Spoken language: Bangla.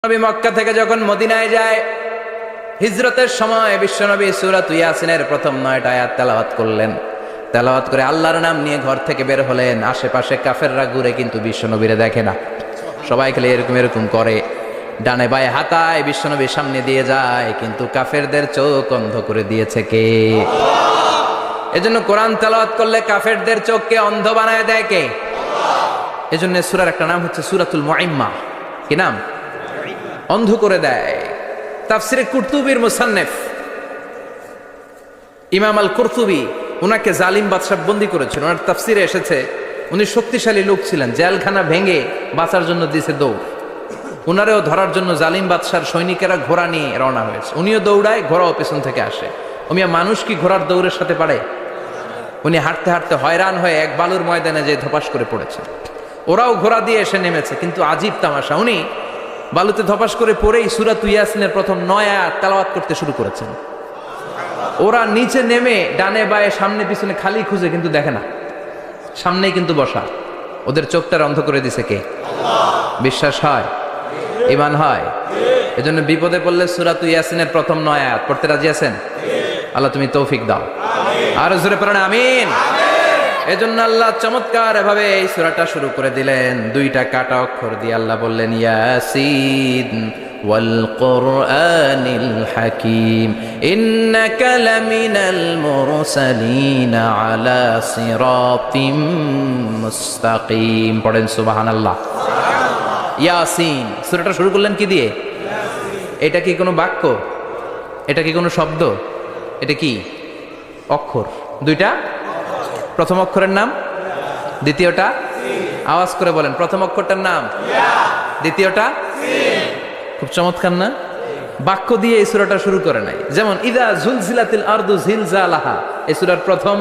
নবী মক্কা থেকে যখন মদিনায় যায়, হিজরতের সময় বিশ্বনবী সূরা ইয়াসিনের প্রথম 9টা আয়াত তেলাওয়াত করলেন। তেলাওয়াত করে আল্লাহর নাম নিয়ে ঘর থেকে বের হলেন। আশেপাশে কাফেররা ঘুরে কিন্তু বিশ্বনবীরে দেখে না, সবাই খালি এরকম এরকম করে, ডানে বায়ে হাতায় বিশ্বনবীর সামনে দিয়ে যায়, কিন্তু কাফেরদের চোখ অন্ধ করে দিয়েছে কে? এজন্য কোরআন তেলাওয়াত করলে কাফেরদের চোখকে অন্ধ বানায় দেয় কে? এজন্য সূরার একটা নাম হচ্ছে সূরাতুল মুআম্মা। কি নাম? অন্ধ করে দেয়। তাফসিরে কুরতুবির মুসান্নিফ ইমাম আল কুরতুবি, উনাকে জালিম বাদশা বন্দী করেছিল। ওনার তাফসিরে এসেছে উনি শক্তিশালী লোক ছিলেন, জেলখানা ভেঙে বাঁচার জন্য দিয়েছে দৌড়। উনারেও ধরার জন্য জালিম বাদশার সৈনিকেরা ঘোড়া নিয়ে রওনা হয়েছে। উনিও দৌড়ায়, ঘোড়াও পেছন থেকে আসে। ওমিয়া মানুষ কি ঘোড়ার দৌড়ের সাথে পারে? উনি হাঁটতে হাঁটতে হয়রান হয়ে এক বালুর ময়দানে যে ধপাস করে পড়েছে। ওরাও ঘোড়া দিয়ে এসে নেমেছে, কিন্তু আজীব তামাশা, উনি বালুতে ধপাস করে পড়েই সূরা ইয়াসিনের প্রথম 9 আয়াত তেলাওয়াত করতে শুরু করেছেন। ওরা নিচে নেমে ডানে বায়ে সামনে পিছনে খালি খুঁজে, কিন্তু দেখে না, সামনেই কিন্তু বসা। ওদের চোখটার অন্ধ করে দিছে কে? বিশ্বাস হয়? ঈমান হয়? এজন্য বিপদে পড়লে সূরা ইয়াসিনের প্রথম 9 আয়াত পড়তে রাজি আছেন? আল্লাহ তুমি তৌফিক দাও। আর জোরে পড়েন আমিন। এজন্য আল্লাহ চমৎকার ভাবে এই সূরাটা শুরু করে দিলেন। 2টা কাটা অক্ষর দিয়ে আল্লাহ বললেন ইয়াসিন ওয়াল কুরআনিল হাকীম ইন্নাকা লামিনাল মুরসালিন আলা সিরাতিম মুস্তাকিম। পড়েন সুবহানাল্লাহ। ইয়াসিন সূরাটা শুরু করলেন কি দিয়ে? এটা কি কোনো বাক্য? এটা কি কোনো শব্দ? এটা কি অক্ষর? 2টা। প্রথম অক্ষরের নাম, দ্বিতীয়টা আওয়াজ করে বলেন, প্রথম অক্ষরটার নাম, দ্বিতীয়টা। খুব চমৎকার না? বাক্য দিয়ে এই সূরাটা শুরু করে নাই। যেমন ইদা জুলজিলাতিল আরদু জিলজালাহা, এই সূরার প্রথম